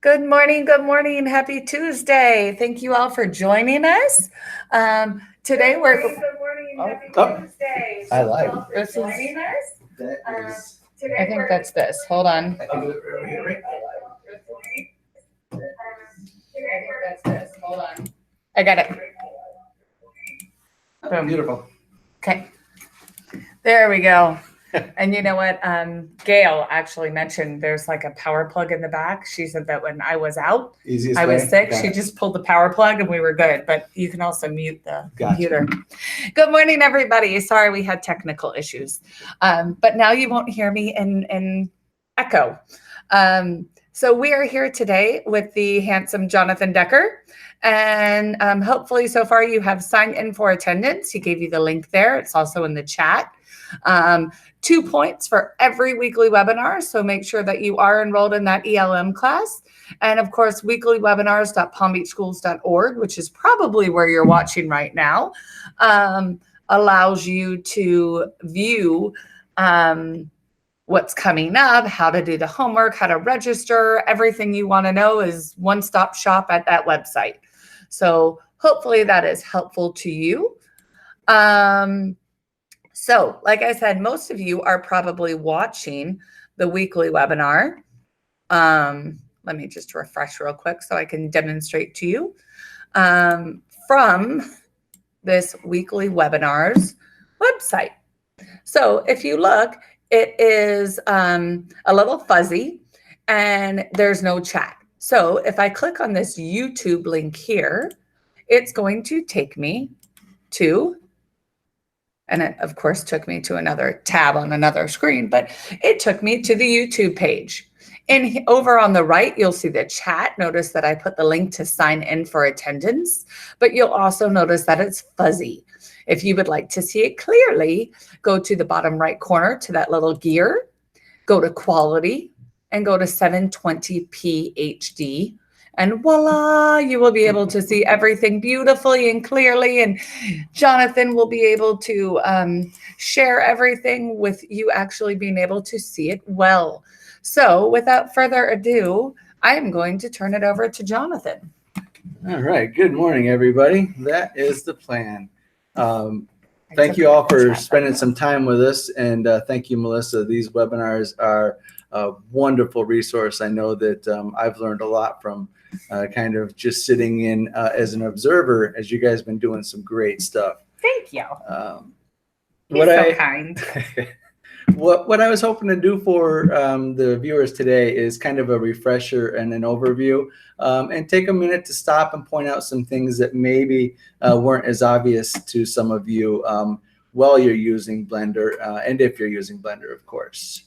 Good morning. Good morning. Happy Tuesday. Thank you all for joining us. Today we're. Good morning. Happy Tuesday. I like this. Joining us. That is, I think that's this. Hold on. I can do it right here, right? I think that's this. Hold on. I got it. Boom. Beautiful. Okay. There we go. And you know what? Gail actually mentioned there's like a power plug in the back. She said that when I was out, Easiest I was way? sick. Got She it. just pulled the power plug and we were good. But you can also mute the Gotcha. computer. Good morning, everybody. Sorry we had technical issues. But now you won't hear me in echo. So we are here today with the handsome Jonathan Decker. And hopefully so far you have signed in for attendance. He gave you the link there. It's also in the chat. 2 points for every weekly webinar. So make sure that you are enrolled in that ELM class. And of course, weeklywebinars.palmbeachschools.org, which is probably where you're watching right now, allows you to view what's coming up, how to do the homework, how to register. Everything you want to know is one-stop shop at that website. So hopefully that is helpful to you. So like I said, most of you are probably watching the weekly webinar. Let me just refresh real quick so I can demonstrate to you from this weekly webinars website. So if you look, it is a little fuzzy and there's no chat. So if I click on this YouTube link here, it's going to take me to, and it of course took me to another tab on another screen, but it took me to the YouTube page. And over on the right, you'll see the chat. Notice that I put the link to sign in for attendance, but you'll also notice that it's fuzzy. If you would like to see it clearly, go to the bottom right corner to that little gear, go to quality and go to 720p HD. And voila, you will be able to see everything beautifully and clearly. And Jonathan will be able to share everything with you actually being able to see it well. So without further ado, I am going to turn it over to Jonathan. All right. Good morning, everybody. That is the plan. Thank you all for spending some time with us. And thank you, Melissa. These webinars are a wonderful resource. I know that I've learned a lot from kind of just sitting in as an observer as you guys have been doing some great stuff. Thank you. You're so kind. What I was hoping to do for the viewers today is kind of a refresher and an overview, and take a minute to stop and point out some things that maybe weren't as obvious to some of you while you're using Blender, and if you're using Blender, of course.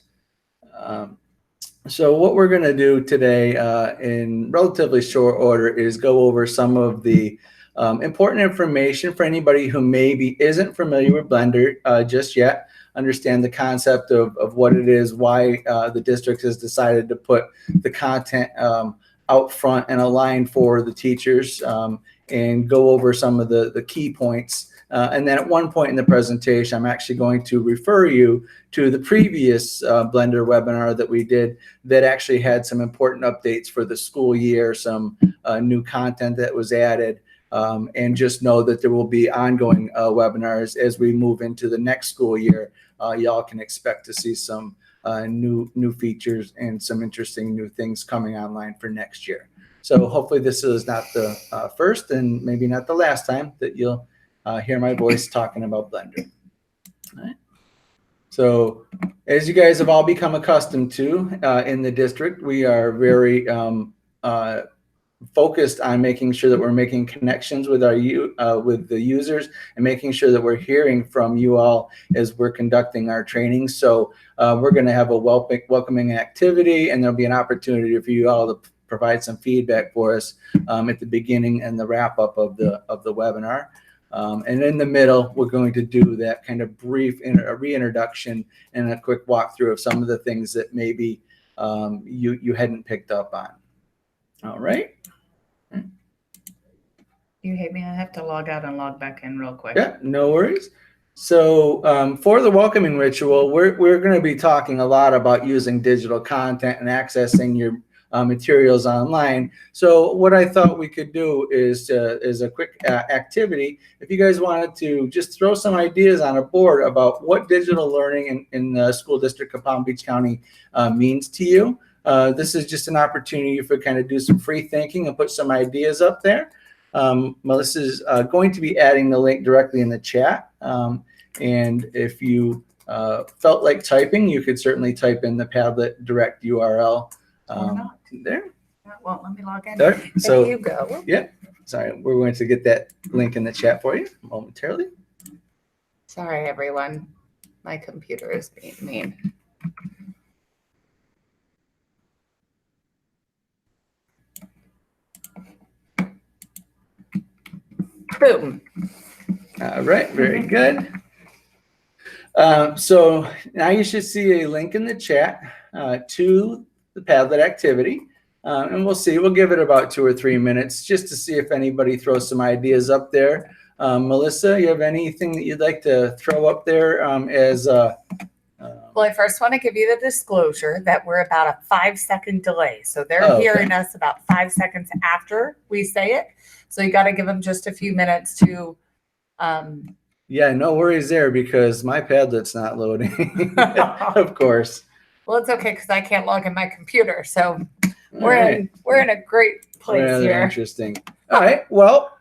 So what we're going to do today in relatively short order is go over some of the important information for anybody who maybe isn't familiar with Blender just yet. Understand the concept of what it is, why the district has decided to put the content out front and aligned for the teachers, and go over some of the key points. And then at one point in the presentation, I'm actually going to refer you to the previous Blender webinar that we did that actually had some important updates for the school year, some new content that was added. And just know that there will be ongoing webinars as we move into the next school year. Y'all can expect to see some new features and some interesting new things coming online for next year. So hopefully this is not the first and maybe not the last time that you'll hear my voice talking about Blender. All right. So as you guys have all become accustomed to in the district, we are very focused on making sure that we're making connections with with the users and making sure that we're hearing from you all as we're conducting our training. So we're going to have a welcoming activity, and there'll be an opportunity for you all to provide some feedback for us at the beginning and the wrap up of the webinar. And in the middle, we're going to do that kind of brief reintroduction and a quick walkthrough of some of the things that maybe you hadn't picked up on. All right. You hate me. I have to log out and log back in real quick. Yeah, no worries. So for the welcoming ritual, we're going to be talking a lot about using digital content and accessing your materials online. So what I thought we could do is a quick activity. If you guys wanted to just throw some ideas on a board about what digital learning in the school district of Palm Beach County means to you. This is just an opportunity for kind of do some free thinking and put some ideas up there. Melissa's going to be adding the link directly in the chat. And if you felt like typing, you could certainly type in the Padlet direct URL there. That won't let me log in. There. So there you go. Yeah. Sorry, we're going to get that link in the chat for you momentarily. Sorry, everyone. My computer is being mean. Boom. All right, very good. So now you should see a link in the chat to the Padlet activity. And we'll see. We'll give it about 2 or 3 minutes just to see if anybody throws some ideas up there. Melissa, you have anything that you'd like to throw up there well, I first want to give you the disclosure that we're about a 5-second delay. So they're hearing us about 5 seconds after we say it. So you got to give them just a few minutes to. Yeah, no worries there because my Padlet's not loading, of course. Well, it's okay because I can't log in my computer. So we're in a great place here. Interesting. All right. Well,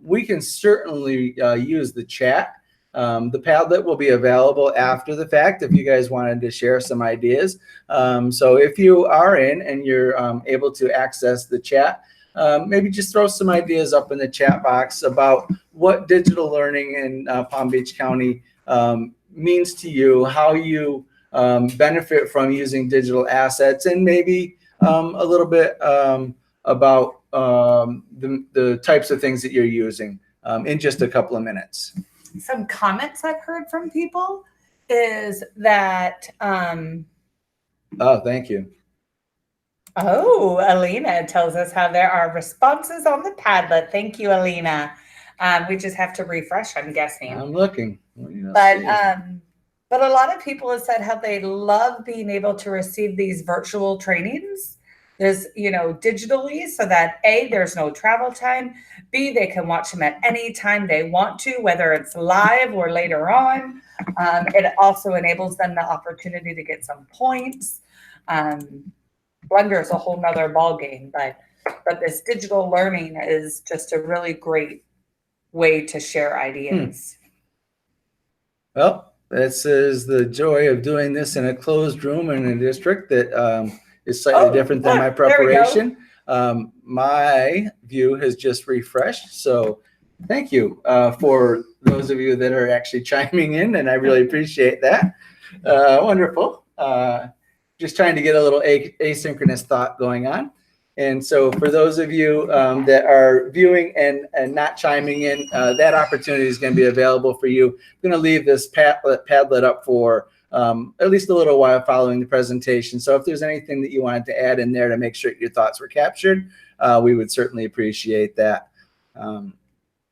we can certainly use the chat. The Padlet will be available after the fact if you guys wanted to share some ideas. So if you are in and you're able to access the chat, maybe just throw some ideas up in the chat box about what digital learning in Palm Beach County means to you, how you benefit from using digital assets, and maybe a little bit about the types of things that you're using in just a couple of minutes. Some comments I've heard from people is that oh, thank you. Oh, Alina tells us how there are responses on the Padlet. Thank you, Alina. We just have to refresh, I'm guessing. I'm looking. But a lot of people have said how they love being able to receive these virtual trainings. There's, digitally, so that A, there's no travel time. B, they can watch them at any time they want to, whether it's live or later on. It also enables them the opportunity to get some points. Blender is a whole nother ballgame, but this digital learning is just a really great way to share ideas. Well, this is the joy of doing this in a closed room in a district that is slightly different than my preparation. My view has just refreshed, so thank you for those of you that are actually chiming in, and I really appreciate that. Wonderful. Just trying to get a little asynchronous thought going on. And so for those of you that are viewing and not chiming in, that opportunity is going to be available for you. I'm going to leave this Padlet up for at least a little while following the presentation. So if there's anything that you wanted to add in there to make sure your thoughts were captured, we would certainly appreciate that.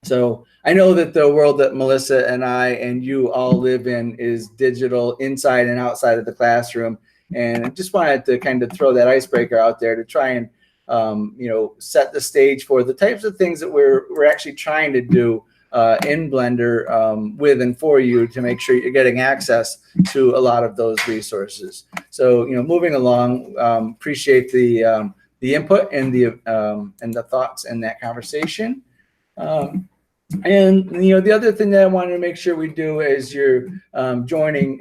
So I know that the world that Melissa and I and you all live in is digital inside and outside of the classroom. And I just wanted to kind of throw that icebreaker out there to try and, set the stage for the types of things that we're actually trying to do in Blender with and for you to make sure you're getting access to a lot of those resources. So, moving along, appreciate the input and the thoughts in that conversation. And the other thing that I wanted to make sure we do as you're joining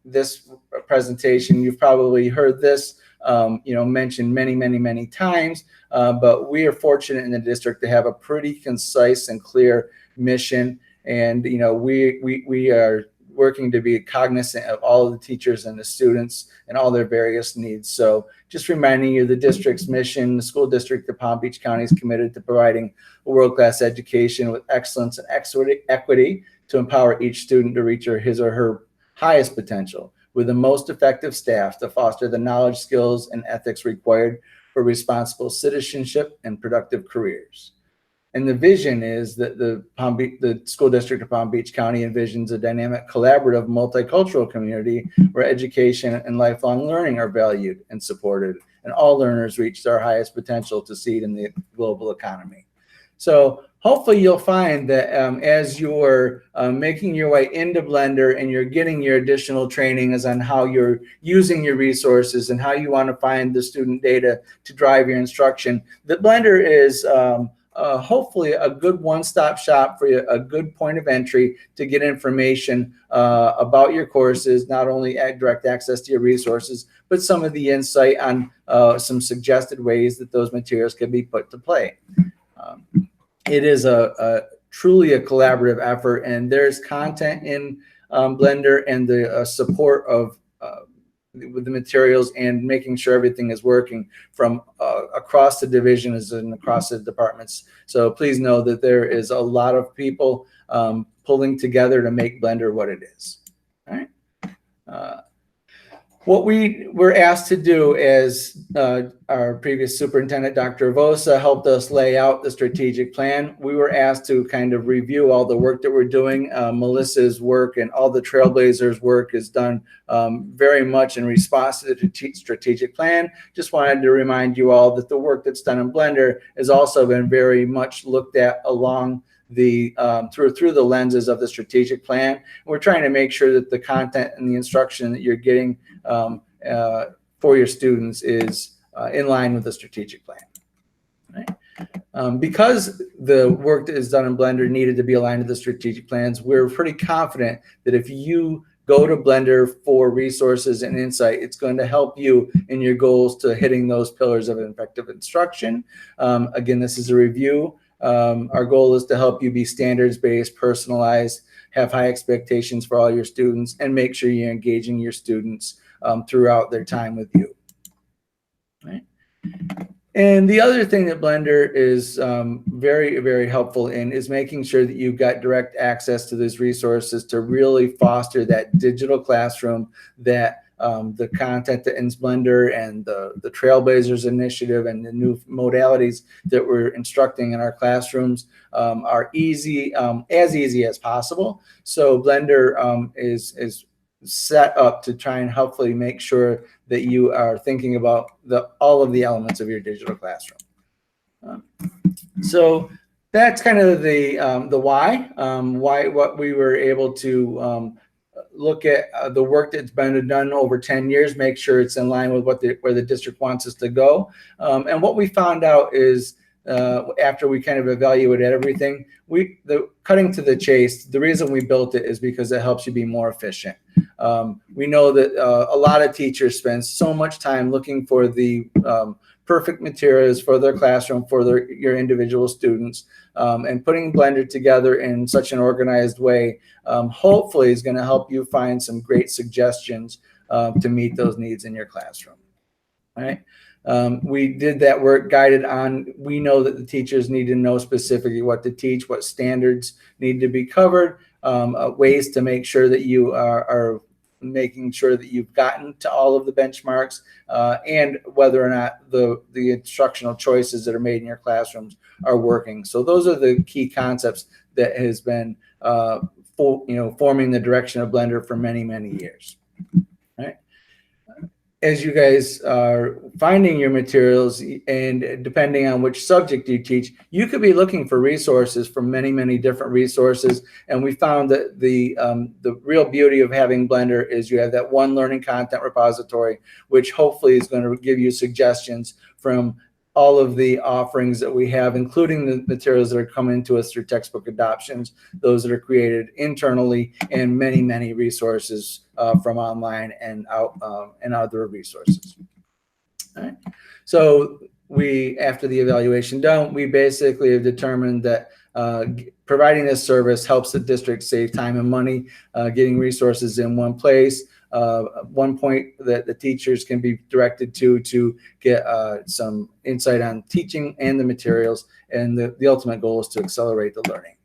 this presentation, you've probably heard this mentioned many times, but we are fortunate in the district to have a pretty concise and clear mission, and we are working to be cognizant of all of the teachers and the students and all their various needs. So just reminding you, the district's mission, the school district of Palm Beach County is committed to providing a world-class education with excellence and equity to empower each student to reach his or her highest potential with the most effective staff to foster the knowledge, skills, and ethics required for responsible citizenship and productive careers. And the vision is that the school district of Palm Beach County envisions a dynamic, collaborative, multicultural community where education and lifelong learning are valued and supported, and all learners reach their highest potential to succeed in the global economy. So hopefully you'll find that as you're making your way into Blender and you're getting your additional trainings on how you're using your resources and how you want to find the student data to drive your instruction, that Blender is hopefully a good one-stop shop for you, a good point of entry to get information about your courses, not only direct access to your resources, but some of the insight on some suggested ways that those materials can be put to play. It is truly a collaborative effort, and there's content in Blender and the support of with the materials and making sure everything is working from across the divisions and across the departments. So please know that there is a lot of people pulling together to make Blender what it is. All right. What we were asked to do as our previous superintendent, Dr. Avosa, helped us lay out the strategic plan. We were asked to kind of review all the work that we're doing. Melissa's work and all the Trailblazers' work is done very much in response to the strategic plan. Just wanted to remind you all that the work that's done in Blender has also been very much looked at along the through the lenses of the strategic plan. We're trying to make sure that the content and the instruction that you're getting for your students is in line with the strategic plan. Right? Because the work that is done in Blender needed to be aligned to the strategic plans, we're pretty confident that if you go to Blender for resources and insight, it's going to help you in your goals to hitting those pillars of effective instruction. Again, this is a review. Our goal is to help you be standards-based, personalized, have high expectations for all your students, and make sure you're engaging your students throughout their time with you. Right? And the other thing that Blender is very, very helpful in is making sure that you've got direct access to these resources to really foster that digital classroom, that the content that in Blender and the Trailblazers initiative and the new modalities that we're instructing in our classrooms are easy, as easy as possible. So Blender is set up to try and hopefully make sure that you are thinking about all of the elements of your digital classroom. So that's kind of the why what we were able to look at the work that's been done over 10 years, make sure it's in line with where the district wants us to go. And what we found out is after we kind of evaluated everything, cutting to the chase, the reason we built it is because it helps you be more efficient. We know that a lot of teachers spend so much time looking for the perfect materials for their classroom, for your individual students, and putting Blender together in such an organized way, hopefully is going to help you find some great suggestions to meet those needs in your classroom. All right. We did that work guided on, we know that the teachers need to know specifically what to teach, what standards need to be covered, ways to make sure that you are making sure that you've gotten to all of the benchmarks, and whether or not the instructional choices that are made in your classrooms are working. So those are the key concepts that has been forming the direction of Blender for many, many years. Right? As you guys are finding your materials, and depending on which subject you teach, you could be looking for resources from many, many different resources. And we found that the real beauty of having Blender is you have that one learning content repository, which hopefully is going to give you suggestions from all of the offerings that we have, including the materials that are coming to us through textbook adoptions, those that are created internally, and many, many resources from online and other resources. All right. So after the evaluation done, we basically have determined that providing this service helps the district save time and money, getting resources in one place. One point that the teachers can be directed to get some insight on teaching and the materials, and the ultimate goal is to accelerate the learning.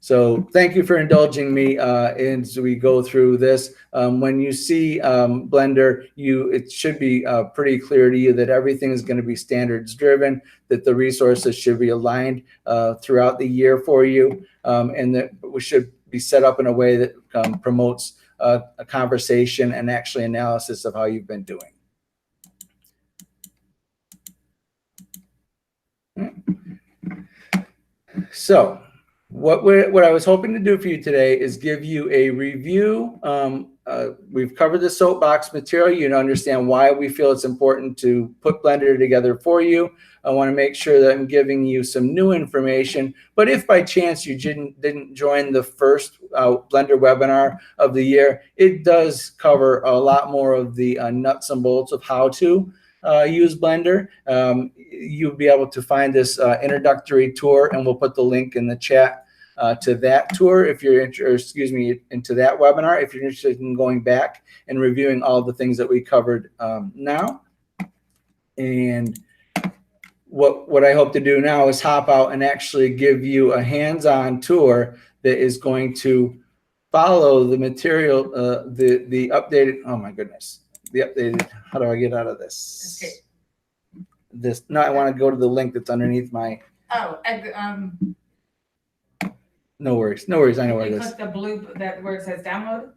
So thank you for indulging me as we go through this. When you see Blender, it should be pretty clear to you that everything is going to be standards driven, that the resources should be aligned throughout the year for you, and that we should be set up in a way that promotes a conversation and actually analysis of how you've been doing. So what I was hoping to do for you today is give you a review. We've covered the soapbox material. You understand why we feel it's important to put Blender together for you. I want to make sure that I'm giving you some new information. But if by chance you didn't join the first Blender webinar of the year, it does cover a lot more of the nuts and bolts of how to use Blender. You'll be able to find this introductory tour, and we'll put the link in the chat to that tour if you're into that webinar if you're interested in going back and reviewing all the things that we covered now. And what I hope to do now is hop out and actually give you a hands-on tour that is going to follow the material, the updated, oh my goodness, the updated, how do I get out of this? Escape. No, I want to go to the link that's underneath my. Oh, No worries, no worries. I know where it is. Click the blue where it says download.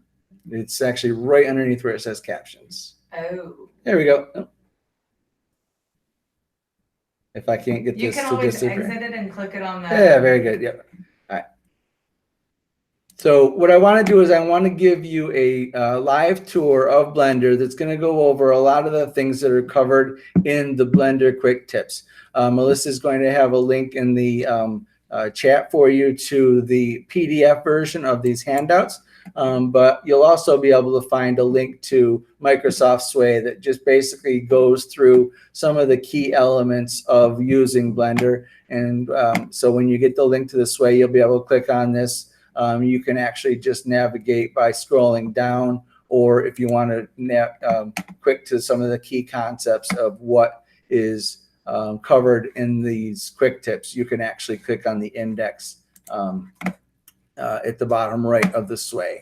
It's actually right underneath where it says captions. Oh. There we go. Oh. If I can't get you this can to always disappear. exit it and click it on the. Yeah, very good. Yep. All right. So what I want to do is I want to give you a live tour of Blender that's going to go over a lot of the things that are covered in the Blender quick tips. Melissa is going to have a link in the chat for you to the PDF version of these handouts. But you'll also be able to find a link to Microsoft Sway that just basically goes through some of the key elements of using Blender. And so when you get the link to the Sway, you'll be able to click on this. You can actually just navigate by scrolling down, or if you want to quick to some of the key concepts of what is covered in these quick tips, you can actually click on the index at the bottom right of the Sway.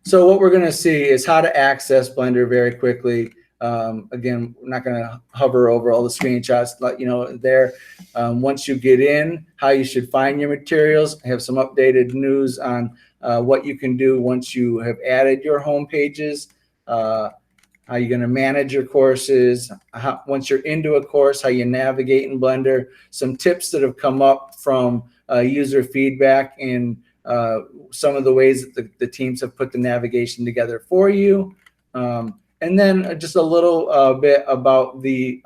So what we're going to see is how to access Blender very quickly. Again, we're not going to hover over all the screenshots, let you know there. Once you get in, how you should find your materials. I have some updated news on what you can do once you have added your home pages, how you're going to manage your courses, once you're into a course, how you navigate in Blender, some tips that have come up from user feedback, and some of the ways that the teams have put the navigation together for you. And then just a little bit about the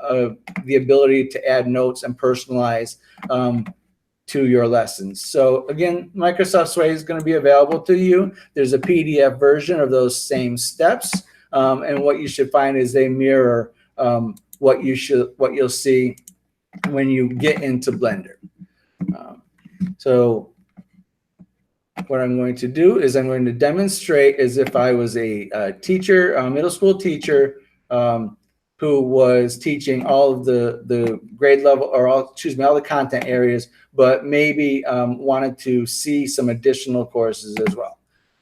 ability to add notes and personalize to your lessons. So again, Microsoft Sway is going to be available to you. There's a PDF version of those same steps. And what you should find is they mirror what you'll see when you get into Blender. So what I'm going to do is I'm going to demonstrate as if I was a teacher, a middle school teacher, who was teaching all of the grade level, or all the content areas, but maybe wanted to see some additional courses as well.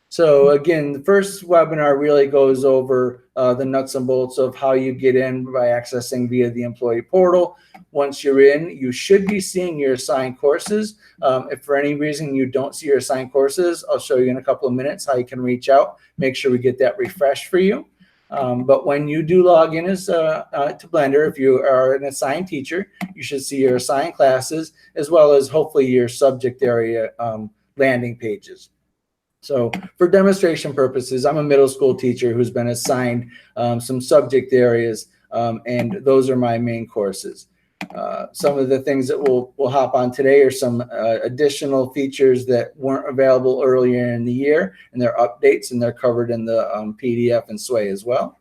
So again, the first webinar really goes over the nuts and bolts of how you get in by accessing via the employee portal. Once you're in, you should be seeing your assigned courses. If for any reason you don't see your assigned courses, I'll show you in a couple of minutes how you can reach out, make sure we get that refreshed for you. But when you do log in as to Blender, if you are an assigned teacher, you should see your assigned classes, as well as hopefully your subject area landing pages. So for demonstration purposes, I'm a middle school teacher who's been assigned some subject areas, and those are my main courses. Some of the things that we'll hop on today are some additional features that weren't available earlier in the year, and they're updates, and they're covered in the PDF and Sway as well.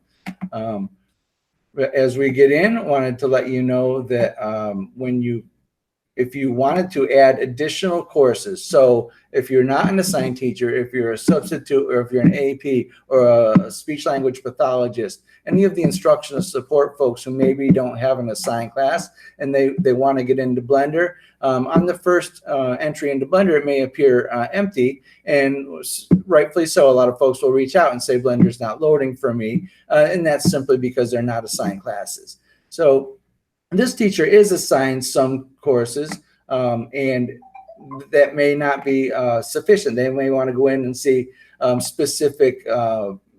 As we get in, I wanted to let you know that if you wanted to add additional courses, so if you're not an assigned teacher, if you're a substitute, or if you're an AP or a speech language pathologist, any of the instructional support folks who maybe don't have an assigned class and they want to get into Blender, on the first entry into Blender, it may appear empty, and rightfully so. A lot of folks will reach out and say Blender's not loading for me, and that's simply because they're not assigned classes. So this teacher is assigned some courses, and that may not be sufficient. They may want to go in and see specific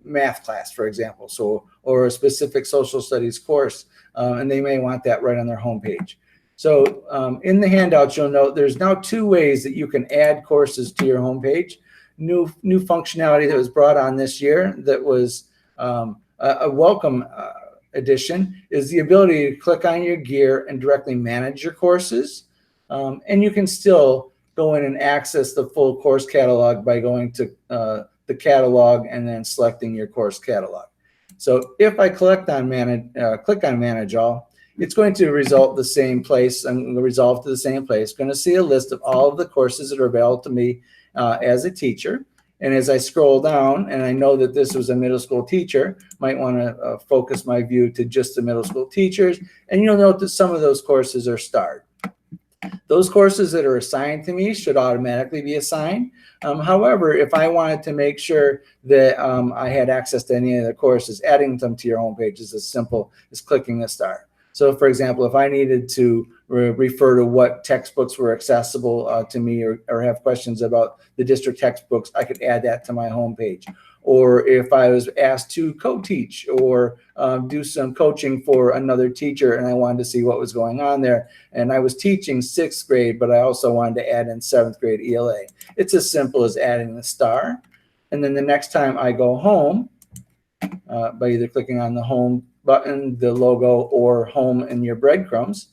math class, for example, or a specific social studies course, and they may want that right on their homepage. So in the handouts, you'll note there's now 2 ways that you can add courses to your homepage. New functionality that was brought on this year that was a welcome addition is the ability to click on your gear and directly manage your courses. And you can still go in and access the full course catalog by going to the catalog and then selecting your course catalog. So if I click on manage all, it's going to resolve the same place. I'm going to resolve to the same place. Going to see a list of all of the courses that are available to me as a teacher. And as I scroll down, and I know that this was a middle school teacher, might want to focus my view to just the middle school teachers. And you'll note that some of those courses are starred. Those courses that are assigned to me should automatically be assigned. However, if I wanted to make sure that I had access to any of the courses, adding them to your homepage is as simple as clicking a star. So for example, if I needed to refer to what textbooks were accessible to me or have questions about the district textbooks, I could add that to my homepage. Or if I was asked to co-teach or do some coaching for another teacher and I wanted to see what was going on there, and I was teaching 6th grade, but I also wanted to add in 7th grade ELA. It's as simple as adding the star. And then the next time I go home, by either clicking on the home button, the logo, or home in your breadcrumbs,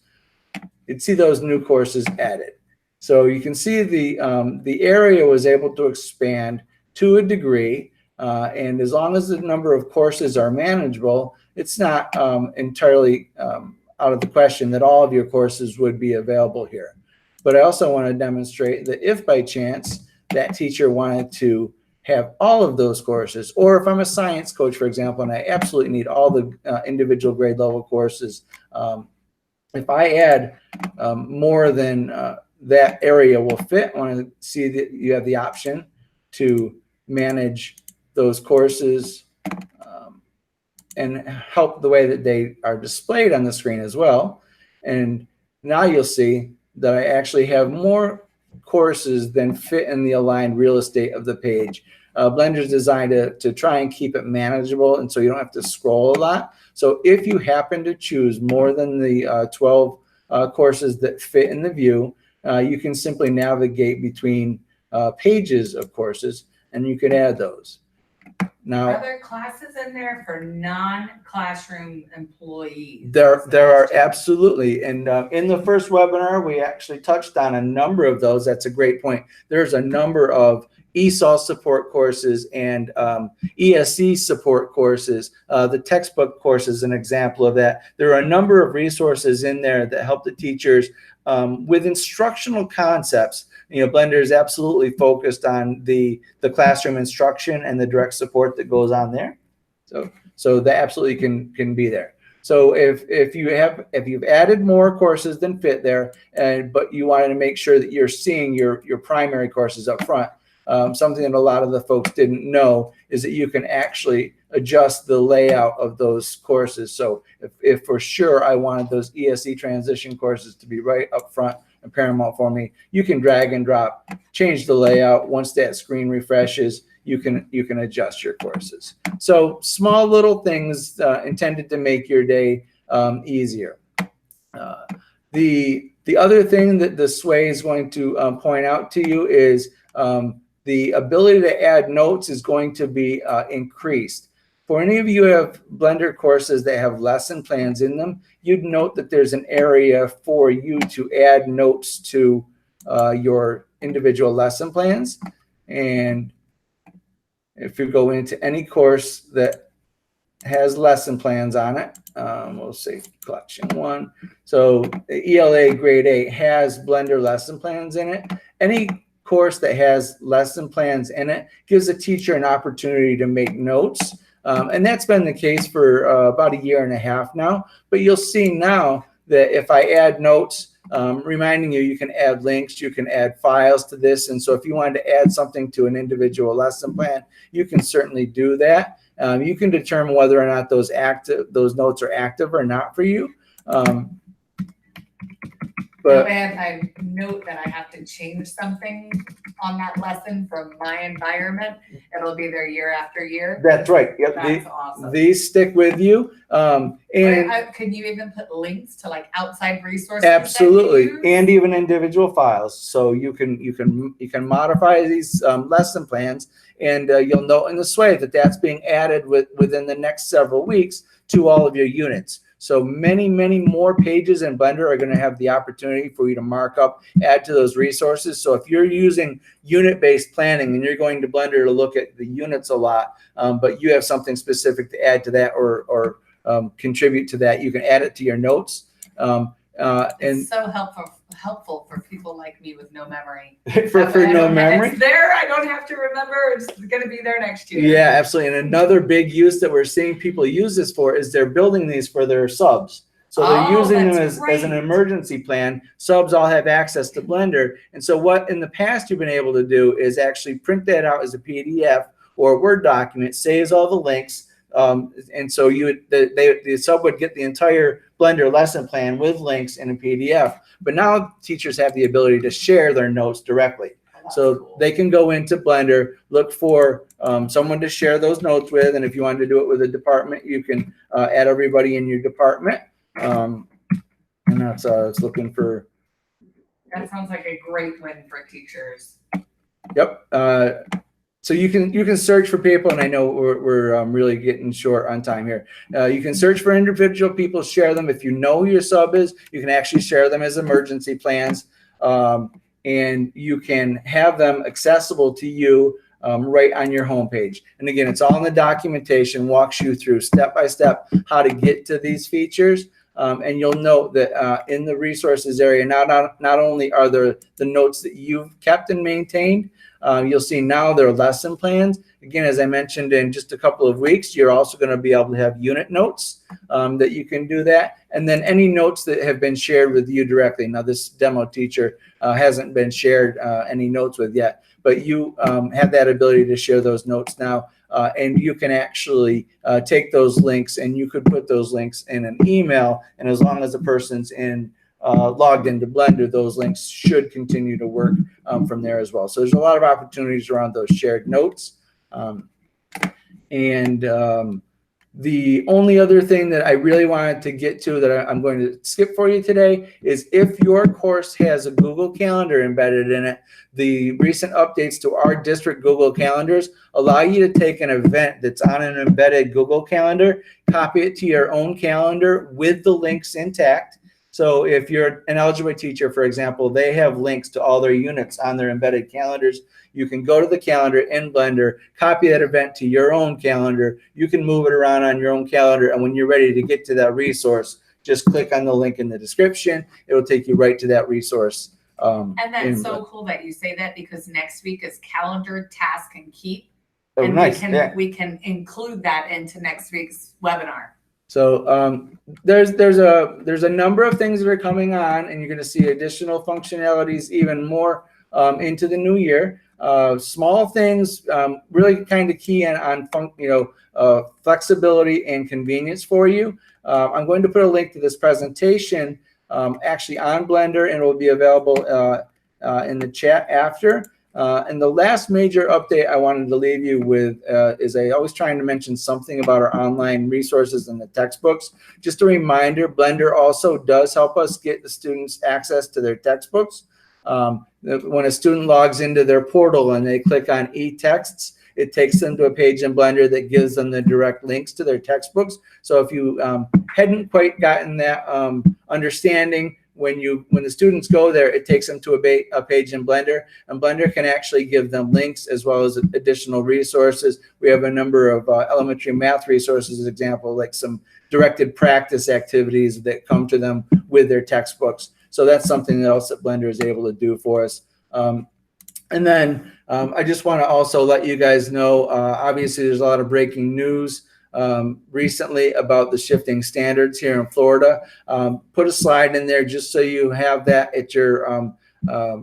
you'd see those new courses added. So you can see the area was able to expand to a degree. And as long as the number of courses are manageable, it's not entirely out of the question that all of your courses would be available here. But I also want to demonstrate that if by chance that teacher wanted to have all of those courses, or if I'm a science coach, for example, and I absolutely need all the individual grade level courses, if I add more than that area will fit, I want to see that you have the option to manage those courses and help the way that they are displayed on the screen as well. And now you'll see that I actually have more courses than fit in the aligned real estate of the page. Blender's designed to try and keep it manageable, and so you don't have to scroll a lot. So if you happen to choose more than the 12 courses that fit in the view, you can simply navigate between pages of courses, and you can add those. Now, are there classes in there for non-classroom employees? There are absolutely. And in the first webinar, we actually touched on a number of those. That's a great point. There's a number of ESOL support courses and ESE support courses. The textbook course is an example of that. There are a number of resources in there that help the teachers with instructional concepts. You know, Blender is absolutely focused on the classroom instruction and the direct support that goes on there. So that absolutely can be there. So if you've added more courses than fit there, but you wanted to make sure that you're seeing your primary courses up front, something that a lot of the folks didn't know is that you can actually adjust the layout of those courses. So if for sure I wanted those ESE transition courses to be right up front and paramount for me, you can drag and drop, change the layout. Once that screen refreshes, you can adjust your courses. So small little things intended to make your day easier. The other thing that the Sway is going to point out to you is the ability to add notes is going to be increased. For any of you who have Blender courses that have lesson plans in them, you'd note that there's an area for you to add notes to your individual lesson plans. And if you go into any course that has lesson plans on it, we'll say collection 1. So the ELA grade 8 has Blender lesson plans in it. Any course that has lesson plans in it gives a teacher an opportunity to make notes. And that's been the case for about 1.5 years now. But you'll see now that if I add notes, reminding you can add links, you can add files to this. And so if you wanted to add something to an individual lesson plan, you can certainly do that. You can determine whether or not those notes are active or not for you. But if I note that I have to change something on that lesson from my environment, it'll be there year after year. That's right. Yep. That's awesome. These stick with you. And can you even put links to like outside resources? Absolutely, and even individual files. So you can modify these lesson plans, and you'll know in this way that that's being added within the next several weeks to all of your units. So many more pages in Blender are going to have the opportunity for you to mark up, add to those resources. So if you're using unit-based planning and you're going to Blender to look at the units a lot, but you have something specific to add to that or contribute to that, you can add it to your notes. It's so helpful for people like me with no memory. for no memory. It's there. I don't have to remember. It's going to be there next year. Yeah, absolutely. And another big use that we're seeing people use this for is they're building these for their subs. So they're using them as an emergency plan. Subs all have access to Blender. And so what in the past you've been able to do is actually print that out as a PDF or a Word document, saves all the links. And so the sub would get the entire Blender lesson plan with links in a PDF. But now teachers have the ability to share their notes directly. So cool. They can go into Blender, look for someone to share those notes with, and if you want to do it with a department, you can add everybody in your department. And that's it's looking for. That sounds like a great win for teachers. Yep. So you can search for people, and I know we're really getting short on time here. You can search for individual people, share them. If you know who your sub is, you can actually share them as emergency plans, and you can have them accessible to you right on your homepage. And again, it's all in the documentation, walks you through step by step how to get to these features. And you'll note that in the resources area, not only are there the notes that you've kept and maintained, you'll see now there are lesson plans. Again, as I mentioned, in just a couple of weeks, you're also going to be able to have unit notes that you can do that. And then any notes that have been shared with you directly. Now, this demo teacher hasn't been shared any notes with yet, but you have that ability to share those notes now. And you can actually take those links and you could put those links in an email. And as long as the person's logged into Blender, those links should continue to work from there as well. So there's a lot of opportunities around those shared notes. The only other thing that I really wanted to get to that I'm going to skip for you today is if your course has a Google Calendar embedded in it, the recent updates to our district Google Calendars allow you to take an event that's on an embedded Google Calendar, copy it to your own calendar with the links intact. So if you're an algebra teacher, for example, they have links to all their units on their embedded calendars. You can go to the calendar in Blender, copy that event to your own calendar. You can move it around on your own calendar. And when you're ready to get to that resource, just click on the link in the description. It will take you right to that resource. And that's so cool that you say that, because next week is calendar, task, and keep. Oh, and nice. We can include that into next week's webinar. So there's a number of things that are coming on, and you're going to see additional functionalities even more into the new year. Small things, really kind of key on flexibility and convenience for you. I'm going to put a link to this presentation actually on Blender, and it will be available in the chat after. And the last major update I wanted to leave you with is I always trying to mention something about our online resources and the textbooks. Just a reminder, Blender also does help us get the students access to their textbooks. When a student logs into their portal and they click on e-texts, it takes them to a page in Blender that gives them the direct links to their textbooks. So if you hadn't quite gotten that understanding, when the students go there, it takes them to a page in Blender, and Blender can actually give them links as well as additional resources. We have a number of elementary math resources, as example, like some directed practice activities that come to them with their textbooks. So that's something else that Blender is able to do for us. And then I just want to also let you guys know, obviously there's a lot of breaking news recently about the shifting standards here in Florida. Put a slide in there just so you have that at your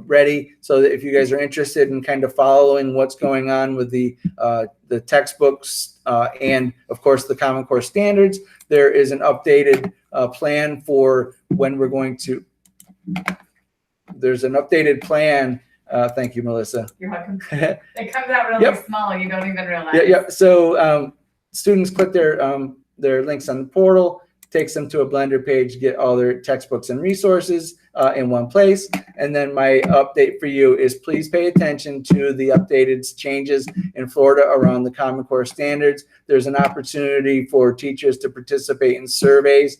ready, so that if you guys are interested in kind of following what's going on with the textbooks and of course the Common Core standards, there is an updated plan for when we're going to there's an updated plan. Thank you, Melissa. You're welcome. It comes out really small. You don't even realize. Yeah. So students click their links on the portal, takes them to a Blender page, get all their textbooks and resources in one place. And then my update for you is please pay attention to the updated changes in Florida around the Common Core standards. There's an opportunity for teachers to participate in surveys,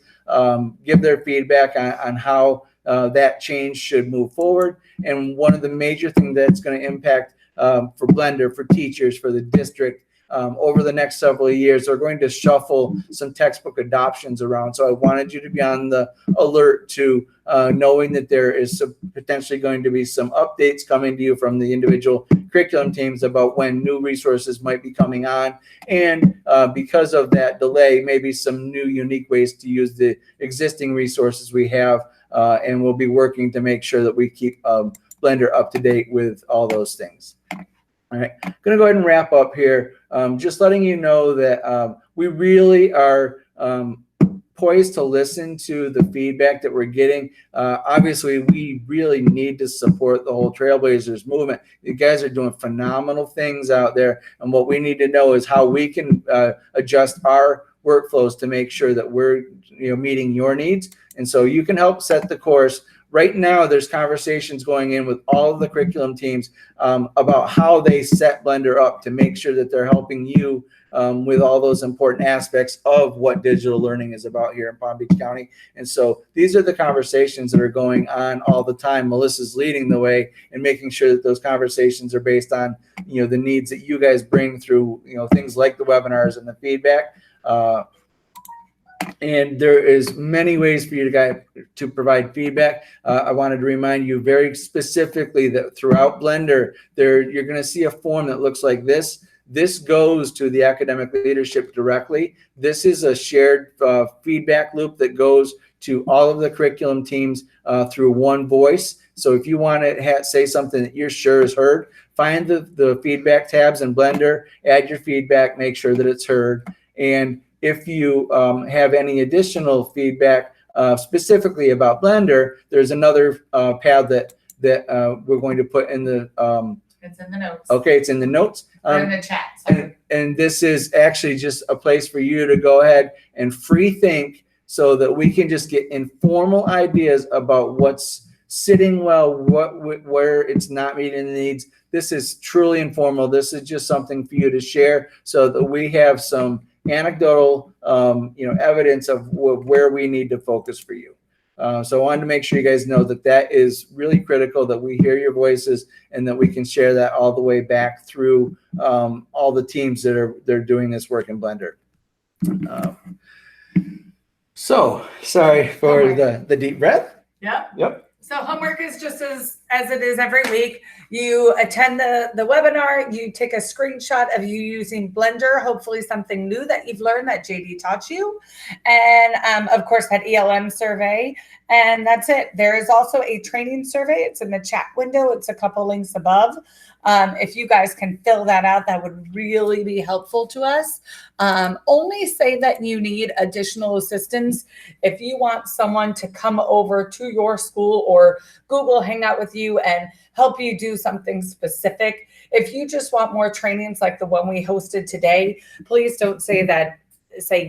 give their feedback on how that change should move forward. And one of the major things that's going to impact for Blender, for teachers, for the district, over the next several years, they're going to shuffle some textbook adoptions around. So I wanted you to be on the alert to knowing that there is potentially going to be some updates coming to you from the individual curriculum teams about when new resources might be coming on. And because of that delay, maybe some new unique ways to use the existing resources we have. And we'll be working to make sure that we keep Blender up to date with all those things. All right, I'm going to go ahead and wrap up here. Just letting you know that we really are poised to listen to the feedback that we're getting. Obviously, we really need to support the whole Trailblazers movement. You guys are doing phenomenal things out there. And what we need to know is how we can adjust our workflows to make sure that we're meeting your needs. And so you can help set the course. Right now, there's conversations going in with all of the curriculum teams about how they set Blender up to make sure that they're helping you with all those important aspects of what digital learning is about here in Palm Beach County. And so these are the conversations that are going on all the time. Melissa's leading the way and making sure that those conversations are based on the needs that you guys bring through things like the webinars and the feedback. And there is many ways for you to provide feedback. I wanted to remind you very specifically that throughout Blender, you're going to see a form that looks like this. This goes to the academic leadership directly. This is a shared feedback loop that goes to all of the curriculum teams through one voice. So if you want to say something that you're sure is heard, find the feedback tabs in Blender, add your feedback, make sure that it's heard. And if you have any additional feedback specifically about Blender, there's another pad that we're going to put in the it's in the notes. Okay, it's in the notes. Or in the chat. And this is actually just a place for you to go ahead and free think so that we can just get informal ideas about what's sitting well, where it's not meeting the needs. This is truly informal. This is just something for you to share so that we have some anecdotal evidence of where we need to focus for you. So I wanted to make sure you guys know that is really critical, that we hear your voices and that we can share that all the way back through all the teams they're doing this work in Blender. So sorry for the deep breath. Yep. So homework is just as it is every week. You attend the webinar, you take a screenshot of you using Blender, hopefully something new that you've learned that JD taught you. And of course, that ELM survey. And that's it. There is also a training survey. It's in the chat window. It's a couple links above. If you guys can fill that out, that would really be helpful to us. Only say that you need additional assistance if you want someone to come over to your school or Google Hangout with you and help you do something specific. If you just want more trainings like the one we hosted today, please don't say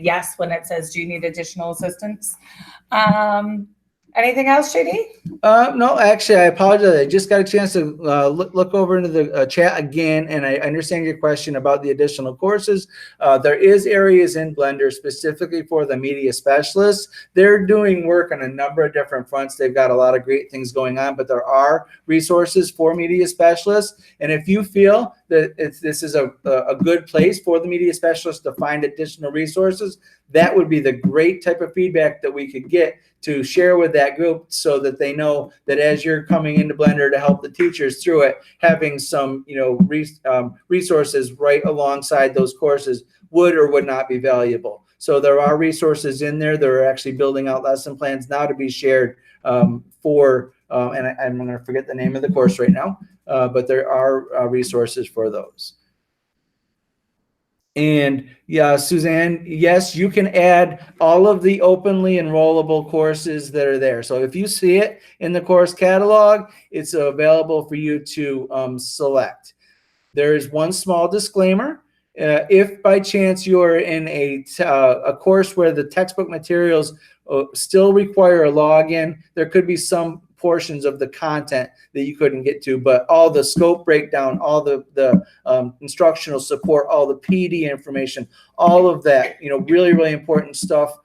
yes when it says, do you need additional assistance? Anything else, JD? No, actually, I apologize. I just got a chance to look over into the chat again, and I understand your question about the additional courses. There is areas in Blender specifically for the media specialists. They're doing work on a number of different fronts. They've got a lot of great things going on, but there are resources for media specialists. And if you feel that this is a good place for the media specialists to find additional resources, that would be the great type of feedback that we could get to share with that group so that they know that as you're coming into Blender to help the teachers through it, having some resources right alongside those courses would or would not be valuable. So there are resources in there. They're actually building out lesson plans now to be shared for, and I'm going to forget the name of the course right now, but there are resources for those. And yeah, Suzanne, yes, you can add all of the openly enrollable courses that are there. So if you see it in the course catalog, it's available for you to select. There is one small disclaimer. If by chance you're in a course where the textbook materials still require a login, there could be some portions of the content that you couldn't get to, but all the scope breakdown, all the instructional support, all the PD information, all of that, really, really important stuff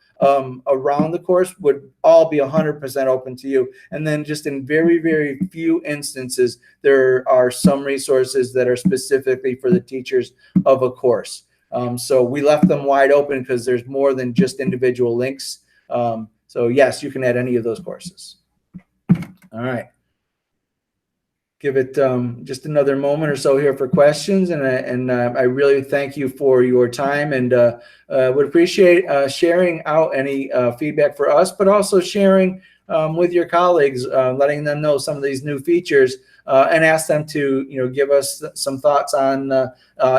around the course would all be 100% open to you. And then just in very, very few instances, there are some resources that are specifically for the teachers of a course. So we left them wide open because there's more than just individual links. So yes, you can add any of those courses. All right. Give it just another moment or so here for questions, and I really thank you for your time, and would appreciate sharing out any feedback for us, but also sharing with your colleagues, letting them know some of these new features, and ask them to give us some thoughts on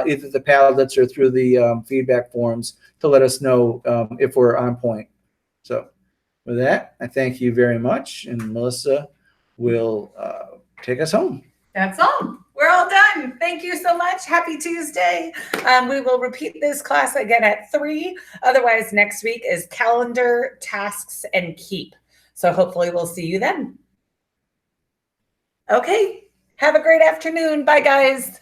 either the Padlets or through the feedback forms to let us know if we're on point. So with that, I thank you very much, and Melissa will take us home. That's all. We're all done. Thank you so much. Happy Tuesday. We will repeat this class again at 3. Otherwise, next week is calendar, tasks, and keep. So hopefully we'll see you then. Okay. Have a great afternoon. Bye, guys.